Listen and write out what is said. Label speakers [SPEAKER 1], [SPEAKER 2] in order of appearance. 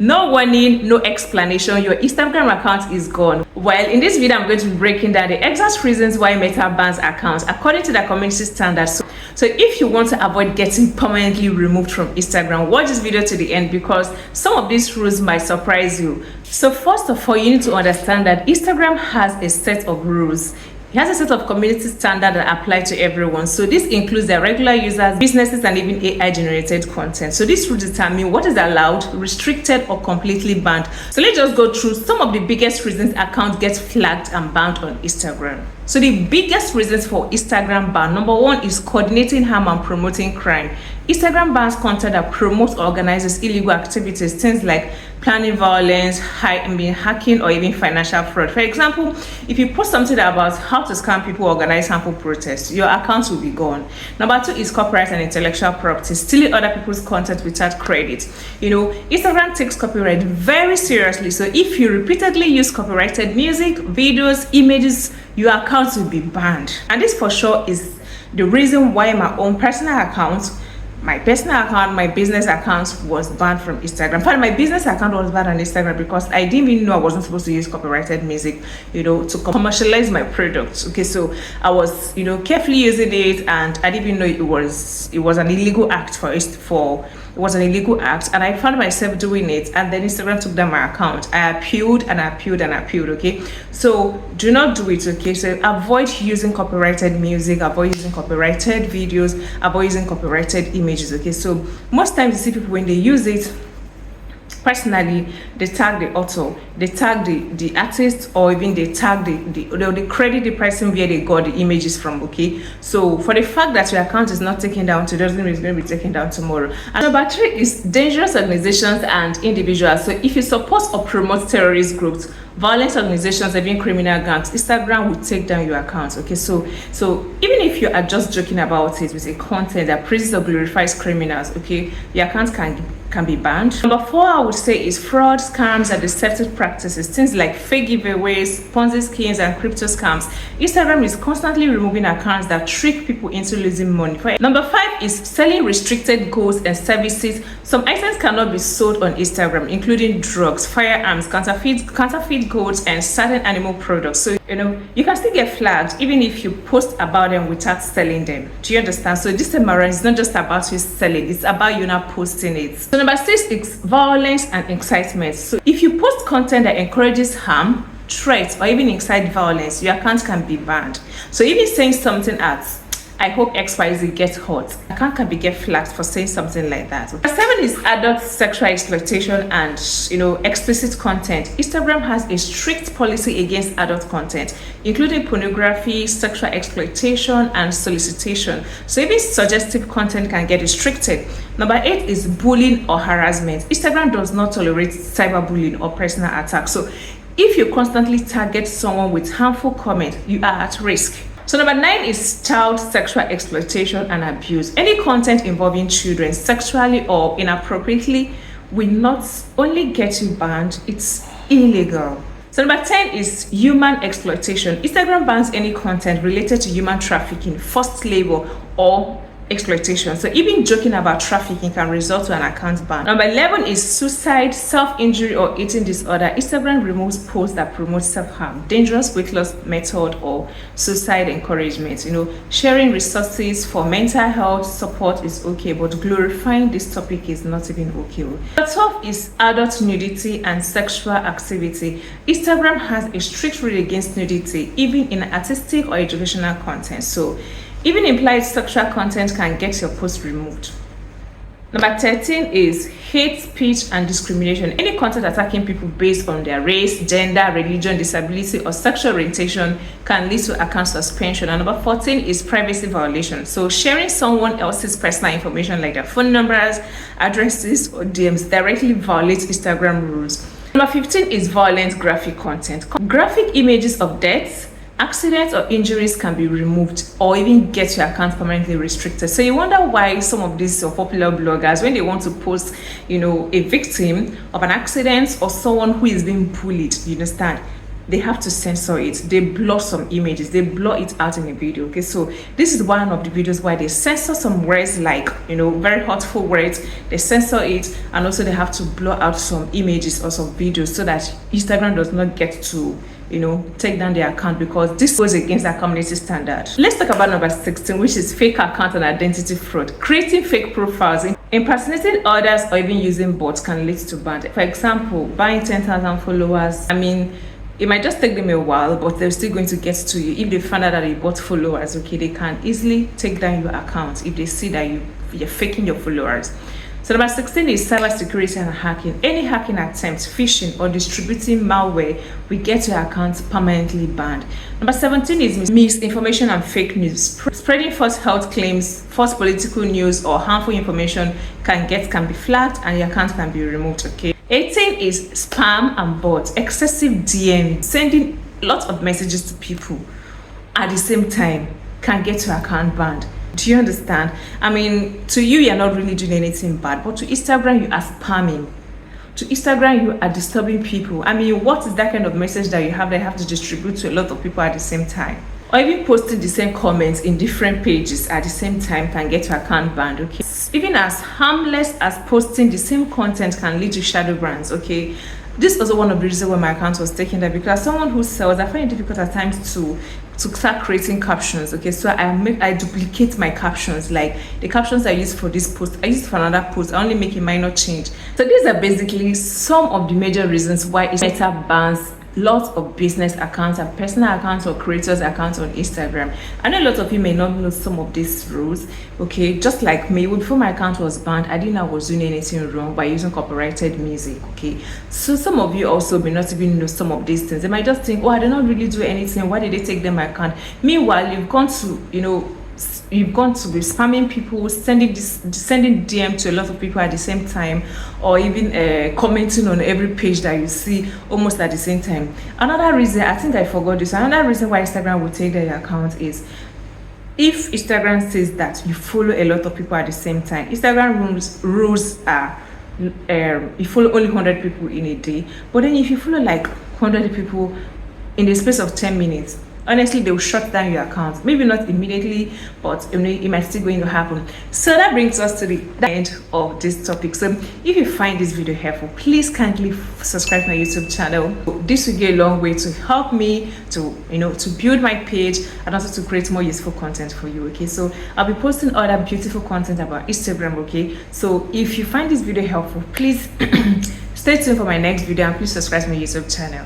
[SPEAKER 1] No warning, no explanation, your Instagram account is gone. Well, in this video, I'm going to be breaking down the exact reasons why Meta bans accounts according to the community standards. So if you want to avoid getting permanently removed from Instagram, watch this video to the end because some of these rules might surprise you. So first of all, you need to understand that Instagram has a set of rules. It has a set of community standards that apply to everyone. So this includes the regular users, businesses, and even AI-generated content. So this will determine what is allowed, restricted, or completely banned. So let's just go through some of the biggest reasons accounts get flagged and banned on Instagram. So the biggest reasons for Instagram ban, number one is coordinating harm and promoting crime. Instagram bans content that promotes or organizes illegal activities, things like planning violence, hacking, or even financial fraud. For example, if you post something about how to scam people or organize harmful protests, your account will be gone. Number two is copyright and intellectual property, stealing other people's content without credit. You know, Instagram takes copyright very seriously. So if you repeatedly use copyrighted music, videos, images, your account will be banned. And this for sure is the reason why my own personal account, my business account was banned from Instagram. In fact, my business account was banned on Instagram because I didn't even know I wasn't supposed to use copyrighted music, you know, to commercialize my products. Okay, so I was, you know, carefully using it, and I didn't even know it was an illegal act it was an illegal act, and I found myself doing it, and then Instagram took down my account. I appealed and appealed and appealed. Okay, so do not do it. Okay, so avoid using copyrighted music, avoid using copyrighted videos, avoid using copyrighted images. Okay, so most times you see people when they use it, personally, they tag the author, they tag the artist, or even they tag they credit the person where they got the images from. Okay, so for the fact that your account is not taken down today doesn't mean it's going to be taken down tomorrow. And number three is dangerous organizations and individuals. So if you support or promote terrorist groups, violent organizations, even criminal gangs, Instagram will take down your account. Okay, so even if you are just joking about it with a content that praises or glorifies criminals, okay, your account can be banned. Number four, I would say, is fraud, scams, and deceptive practices, things like fake giveaways, Ponzi schemes, and crypto scams. Instagram is constantly removing accounts that trick people into losing money. Number five is selling restricted goods and services. Some items cannot be sold on Instagram, including drugs, firearms, counterfeit goods, and certain animal products. So, you know, you can still get flagged even if you post about them without selling them. Do you understand? So this time around, it's not just about you selling, it's about you not posting it. So number six is violence and incitement. So if you post content that encourages harm, threats, or even incite violence, your account can be banned. So even saying something as, I hope XYZ gets hurt, account can get flagged for saying something like that. Number seven is adult sexual exploitation and, you know, explicit content. Instagram has a strict policy against adult content, including pornography, sexual exploitation, and solicitation. So even suggestive content can get restricted. Number eight is bullying or harassment. Instagram does not tolerate cyberbullying or personal attacks. So if you constantly target someone with harmful comments, you are at risk. So number nine is child sexual exploitation and abuse. Any content involving children sexually or inappropriately will not only get you banned, it's illegal. So number 10 is human exploitation. Instagram bans any content related to human trafficking, forced labor, or exploitation. So even joking about trafficking can result to an account ban. Number 11 is suicide, self-injury, or eating disorder. Instagram removes posts that promote self-harm, dangerous weight loss method, or suicide encouragement. You know, sharing resources for mental health support is okay, but glorifying this topic is not even okay. Number 12 is adult nudity and sexual activity. Instagram has a strict rule against nudity, even in artistic or educational content. So even implied sexual content can get your post removed. Number 13 is hate speech and discrimination. Any content attacking people based on their race, gender, religion, disability, or sexual orientation can lead to account suspension. And number 14 is privacy violation. So sharing someone else's personal information like their phone numbers, addresses, or DMs directly violates Instagram rules. Number 15 is violent graphic content. Graphic images of deaths, accidents, or injuries can be removed or even get your account permanently restricted. So you wonder why some of these popular bloggers, when they want to post, you know, a victim of an accident or someone who is being bullied, you understand, they have to censor it. They blur some images, they blur it out in a video. Okay, so this is one of the videos why they censor some words, like, you know, very hurtful words. They censor it, and also they have to blur out some images or some videos so that Instagram does not get to, you know, take down their account, because this goes against their community standard. Let's talk about number 16, which is fake account and identity fraud. Creating fake profiles, impersonating others, or even using bots can lead to ban. For example, buying 10,000 followers. I mean, it might just take them a while, but they're still going to get to you. If they find out that you bought followers, okay, they can easily take down your account if they see that you're faking your followers. So number 16 is cybersecurity and hacking. Any hacking attempt, phishing, or distributing malware will get your account permanently banned. Number 17 is misinformation and fake news. Spreading false health claims, false political news, or harmful information can be flagged and your account can be removed. Okay. 18 is spam and bots. Excessive DM, sending lots of messages to people at the same time, can get your account banned. Do you understand? I mean, to you, you're not really doing anything bad, but to Instagram, you are spamming. To Instagram, you are disturbing people. I mean, what is that kind of message that you have to distribute to a lot of people at the same time? Or even posting the same comments in different pages at the same time can get your account banned. Okay, even as harmless as posting the same content can lead to shadow brands. Okay, this was also one of the reasons why my account was taken there, because as someone who sells, I find it difficult at times to start creating captions. Okay, so I duplicate my captions. Like the captions I use for this post, I use for another post. I only make a minor change. So these are basically some of the major reasons why Meta bans lots of business accounts and personal accounts or creators accounts on Instagram. I know a lot of you may not know some of these rules. Okay, just like me, before my account was banned, I didn't know I was doing anything wrong by using copyrighted music. Okay, so some of you also may not even know some of these things. They might just think, oh, I did not really do anything, why did they take them my account? Meanwhile, you've gone to, you know, you've gone to be spamming people, sending DM to a lot of people at the same time, or even commenting on every page that you see almost at the same time. Another reason, I think I forgot this, another reason why Instagram will take their account is if Instagram says that you follow a lot of people at the same time. Instagram rules are you follow only 100 people in a day, but then if you follow like 100 people in the space of 10 minutes, honestly, they will shut down your account. Maybe not immediately, but it might still going to happen. So that brings us to the end of this topic. So if you find this video helpful, please kindly subscribe to my YouTube channel. This will go a long way to help me to, you know, to build my page and also to create more useful content for you. Okay, so I'll be posting other beautiful content about Instagram. Okay, so if you find this video helpful, please stay tuned for my next video and please subscribe to my YouTube channel.